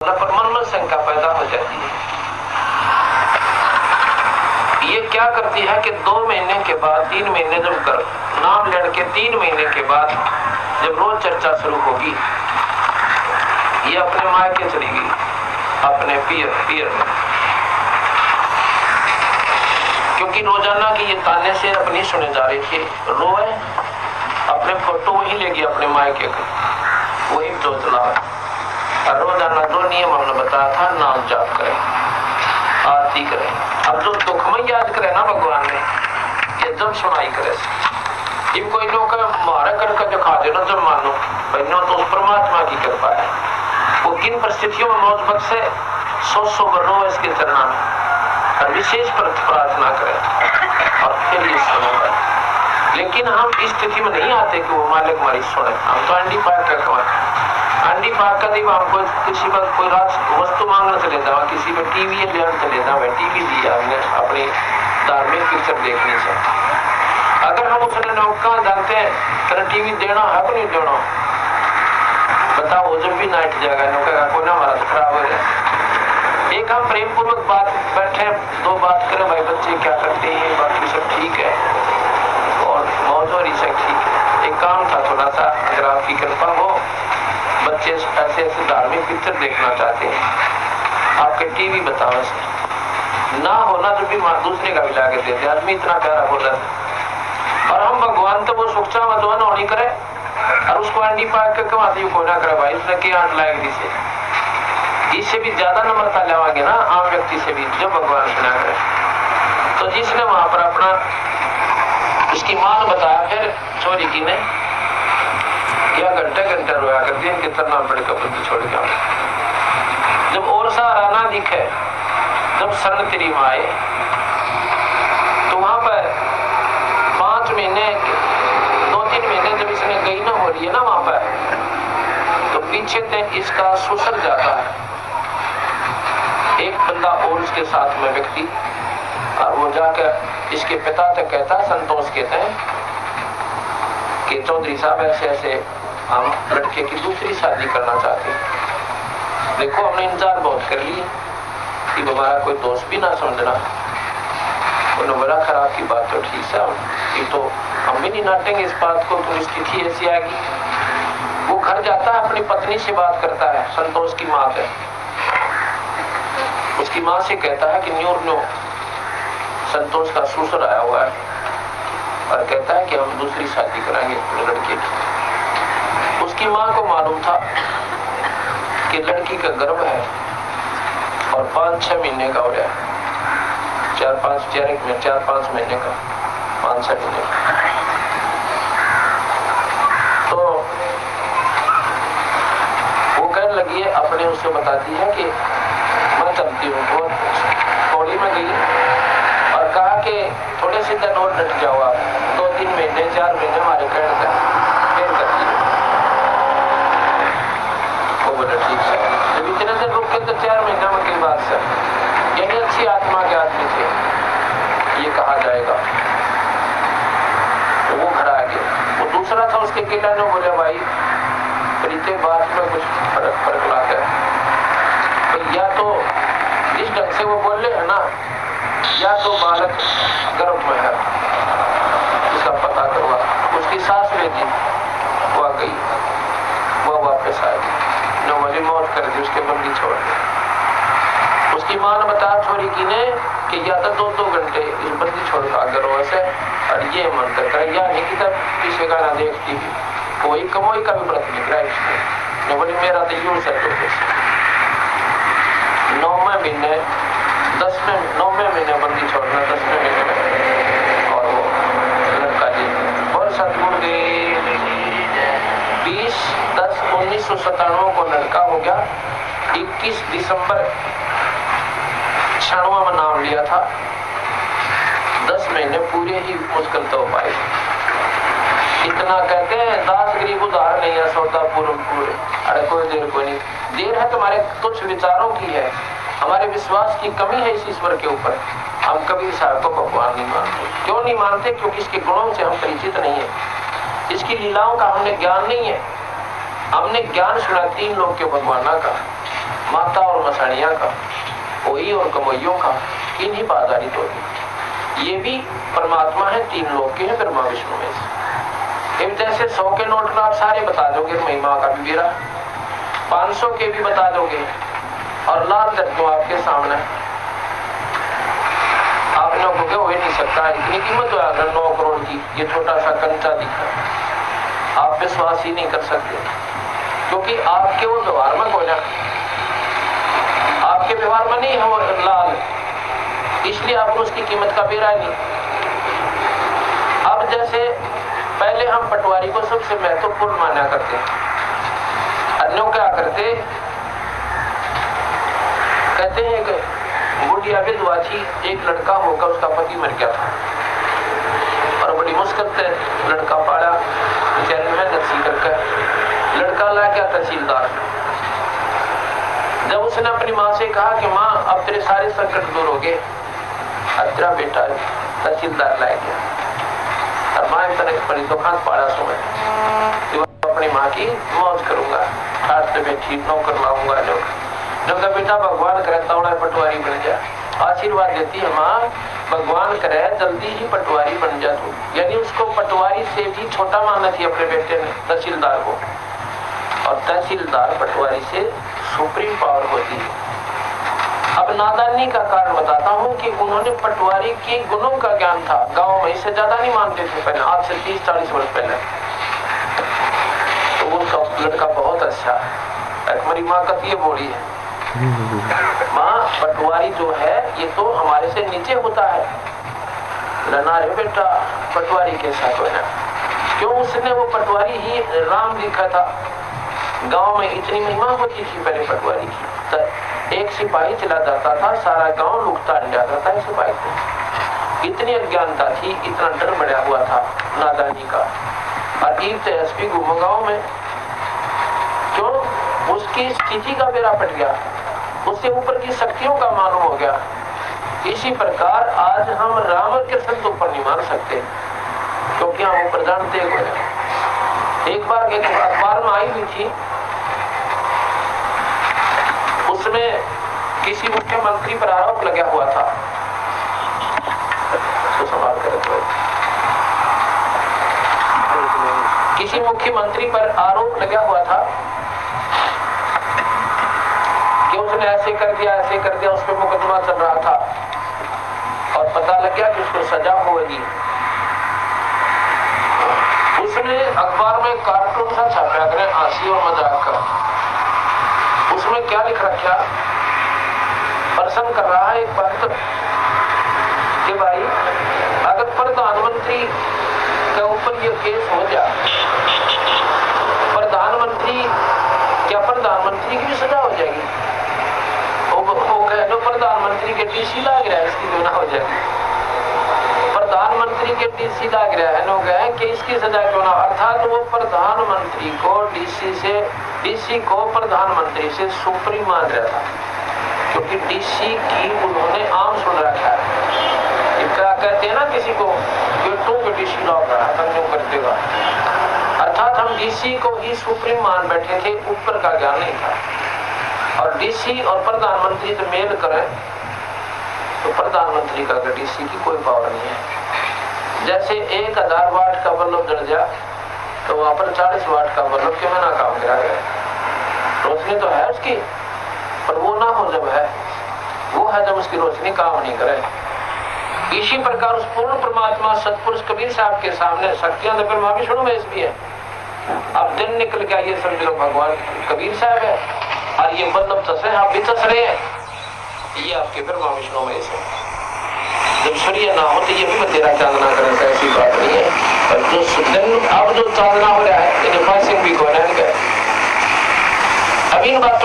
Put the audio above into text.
पर मन में शंका पैदा हो जाती है। ये क्या करती है कि 2 महीने के बाद 3 महीने जब कर नाम लड़के 3 महीने के बाद जब रोज चर्चा शुरू होगी, ये अपने मायके चली गई, अपने पियर में, क्योंकि रोजाना की ये ताने से अपनी सुने जा रही थी। रोए अपने फोटो वही लेगी अपने मायके का, वही चोचला। और रोजाना 2 नियम हमने बताया था, नाम जाप करें, आरती करें। अब जो दुख में याद करे ना भगवान ने, ये जब सुनाई करे, जब कोई लोग मारा करके दिखा देना, जब मानो भाई नो तो उस परमात्मा की कृपा है। वो किन परिस्थितियों में मौज बख्शे, 100 रो इसके चरणा में और विशेष प्रार्थना करें और फिर ये सुनेगा। लेकिन हम इस स्थिति में नहीं आते कि वो मालिक हमारी सुने। हम तो अंडी पाक का कमाए, अंडी पाक का दी हमको किसी पर कोई रात वस्तु मांगना चले जाओ, किसी पर टीवी लेना चले जाओ, टीवी दिया हमने अपनी धार्मिक पिक्चर देखने से। अगर हम उसने नौका जानते हैं तेरा टीवी देना है कि नहीं देना, बताओ वो जब भी नाइट जाएगा नौका कोई ना हमारा तो खराब हो जाए। एक हम प्रेम पूर्वक बात बैठे 2 बात करें, भाई बच्चे क्या करते हैं, बाकी सब ठीक है और मौज और सब ठीक है। एक काम था थोड़ा सा, अगर आपकी कृपा हो, बच्चे ऐसे ऐसे धार्मिक पिक्चर देखना चाहते हैं, आपके टीवी बताओ ना होना तो भी दूसरे का भी लाके देते। आदमी इतना प्यारा बोल रहा था, और हम भगवान तो वो सुखचा मतवान होनी करे और उसको अंडी पाक के कमाती कोई ना करे, भाई उसने क्या आंट लाएगी इससे भी ज्यादा नम्रता लेवागे ना आम व्यक्ति से भी, जो भगवान सुना करे। तो जिसने वहां पर अपना उसकी मां ने बताया, फिर चोरी की ने या घंटे रोया करती है, कितना बड़े कपड़े छोड़ के। जब और सहारा ना दिखे, जब शरण तेरी माँ आए, तो वहां पर 5 महीने 2-3 महीने जब इसने गई ना हो रही है ना वहां पर, तो पीछे से इसका सुसर जाता है एक बंदा और उसके साथ में व्यक्ति, और वो जाकर इसके पिता तक कहता है, संतोष कहते हैं कि चौधरी साहब ऐसे ऐसे हम लड़के की दूसरी शादी करना चाहते हैं। देखो हमने इंतजार बहुत कर लिया कि हमारा कोई दोस्त भी ना समझना, उन्होंने बड़ा खराब की बात तो ठीक है, ये तो हम भी नहीं नाटेंगे इस बात को, तो स्थिति ऐसी आएगी। वो घर जाता है, अपनी पत्नी से बात करता है, संतोष की माँ है, उसकी माँ से कहता है कि न्यू संतोष का ससुर आया हुआ है और कहता है कि हम दूसरी शादी कराएंगे लड़के की। उसकी माँ को मालूम था कि लड़की का गर्भ है और 5-6 महीने का हो रहा है, 4-5 महीने का, 5-6 महीने का। तो वो कहने लगी है, अपने उससे बताती है कि मैं चलती हूँ। वो थोड़ी में गई और कहा कि थोड़े से दिन और डट जाओ आप, 2-3 महीने 4 महीने हमारे कहने से फिर करती है। वो बोला ठीक है। जब इतने दिन रुक के तो 4 महीने में की बात से यही अच्छी आत्मा के आदमी थे, ये कहा जाएगा। तो वो घर आ गया। वो दूसरा था उसके केला ने बोले भाई प्रीते बात में कुछ फर्क लाता है, तो या तो जिस ढंग से वो बोल रहे हैं ना, या तो बालक गर्भ में है, इसका पता करवा। उसकी सास बेटी वो आ गई, वो वापस आएगी, न वाली मौत कर दी, उसके बंदी छोड़ दी। उसकी माँ ने बताया छोरी की ने कि या तो 2-2 घंटे इस बंदी छोड़ का अगर वैसे, और ये मन करता है या नहीं कि तब पीछे का ना देखती कोई कमोई का भी व्रत निकला इसमें। न बोली मेरा तो यूं से 9वें महीने 9वें महीने बंदी छोड़ना, 10वें महीने में, और वो लड़का जी और सतगुरु देव 20-10-1997 को लड़का हो गया। 21 दिसंबर 96 में नाम लिया था। 10 महीने पूरे ही मुश्किल तो पाए। इतना कहते हैं दास गरीब उधार नहीं है, सौदा पूरे। अरे कोई देर कोई नहीं, देर है तुम्हारे तुच्छ विचारों की है, हमारे विश्वास की कमी है इस ईश्वर के ऊपर। हम कभी साहब को भगवान नहीं मानते। क्यों नहीं मानते? क्योंकि इसके गुणों से हम परिचित नहीं है, इसकी लीलाओं का हमने ज्ञान नहीं है। हमने ज्ञान सुना 3 लोग के भगवान का, माता और मसाणिया का, कोई और कमोइयों का, इन्हीं पर आधारित होगी। ये भी परमात्मा है, तीन लोग के हैं ब्रह्मा विष्णु में से। जैसे 100 के नोट का आप सारे बता दोगे, महिमा का भी मेरा 500 के भी बता दोगे, और लाल दर तो आपके सामने आप लोगों को हो ही नहीं सकता, इतनी कीमत है अगर 9 करोड़ की, ये छोटा सा कंचा दिखा, आप विश्वास ही नहीं कर सकते, क्योंकि आपके वो व्यवहार में कोई ना, आपके व्यवहार में नहीं है वो लाल, इसलिए आपको उसकी कीमत का बेरा नहीं। अब जैसे पहले हम पटवारी को सबसे महत्वपूर्ण माना करते हैं, अन्यों क्या करते, कहते हैं कि बुढ़िया विधवा थी, एक लड़का होकर उसका पति मर गया था और बड़ी मुश्किल से लड़का पाला, बेचारी मेहनत सी करके लड़का ला गया तहसीलदार। जब उसने अपनी माँ से कहा कि माँ अब तेरे सारे संकट दूर हो गए, अब तेरा बेटा तहसीलदार ला गया, और माँ इतना बड़ी दुकान पाड़ा सुबह अपनी माँ की मौज करूंगा, खाट पे बैठी नौकर लाऊंगा, जो बेटा भगवान करे तौड़ा पटवारी बन जा, आशीर्वाद देती है माँ, भगवान करे जल्दी ही पटवारी बन जा तू। यानी उसको पटवारी से भी छोटा माना थी अपने बेटे ने तहसीलदार को, और तहसीलदार पटवारी से सुप्रीम पावर होती है। अब नादानी का कारण बताता हूँ कि उन्होंने पटवारी के गुणों का ज्ञान था, गाँव में इससे ज्यादा नहीं मानते थे पहले, आज से 30-40 वर्ष पहले। तो वो लड़का बहुत अच्छा, मेरी माँ का ये बोली है, माँ पटवारी जो है ये तो हमारे से नीचे होता है, लना रे बेटा पटवारी के साथ होना, क्यों उसने वो पटवारी ही राम लिखा था। गांव में इतनी महिमा होती थी पहले पटवारी की, तो एक सिपाही चला जाता था, सारा गांव लुकता जाता था सिपाही को, इतनी अज्ञानता थी, इतना डर बढ़ा हुआ था नादानी का। अजीब से एसपी घूमो गाँव में, क्यों उसकी स्थिति का बेड़ा पट गया, उससे ऊपर की शक्तियों का मालूम हो गया। इसी प्रकार आज हम राम और कृष्ण तो ऊपर नहीं मान सकते, क्योंकि हम ऊपर जानते हुए। एक बार एक अखबार में आई हुई थी, उसमें किसी मुख्यमंत्री पर आरोप लगा हुआ था, तो सवाल करते किसी मुख्यमंत्री पर आरोप लगा हुआ था कि उसने ऐसे कर दिया, उस पर मुकदमा चल रहा था, और पता लग गया कि उसको सजा होगी। उसने अखबार में कार्टून सा छापा करे, हंसी और मजाक का, उसमें क्या लिख रखा, प्रश्न कर रहा है एक बात कि भाई अगर प्रधानमंत्री के ऊपर ये केस हो जाए, प्रधानमंत्री की भी सजा हो जाएगी, जो प्रधानमंत्री के डीसी लाग रहा है इसकी जो ना हो जाएगी, प्रधानमंत्री के डीसी लाग रहा है लोग है कि इसकी सजा क्यों ना, अर्थात वो प्रधानमंत्री को डीसी को प्रधानमंत्री से सुप्रीम मान रहा था, क्योंकि डीसी की उन्होंने आम सुन रखा है। क्या कहते हैं ना किसी को के डीसी लॉक रहा है कर देगा, अर्थात हम डीसी को ही सुप्रीम मान बैठे थे, ऊपर का ज्ञान नहीं था। और डीसी और प्रधानमंत्री से मेल करें तो प्रधानमंत्री का डीसी की कोई पावर नहीं है। जैसे 1000 वाट का बल्ब जल जाए तो वहां पर 40 वाट का बल्ब क्यों ना काम कराएगा, रोशनी तो है उसकी, पर वो ना हो जब है, वो है जब उसकी रोशनी काम नहीं करे। इसी प्रकार उस पूर्ण परमात्मा सतपुरुष कबीर साहब के सामने शक्तियां तो ब्रह्मा विष्णु में भी है। अब दिन निकल गया, ये समझ लो भगवान कबीर साहब है, और ये बल्लभ चस रहे, आप भी चस रहे हैं, ये आपके ब्रह्मा विष्णु में से। जब सूर्य ना हो तो ये भी तेरा चांदना करे, ऐसी बात नहीं है। और जो दिन अब जो चांदना हो रहा है, पासिंग भी हो रहा है, अब इन बातों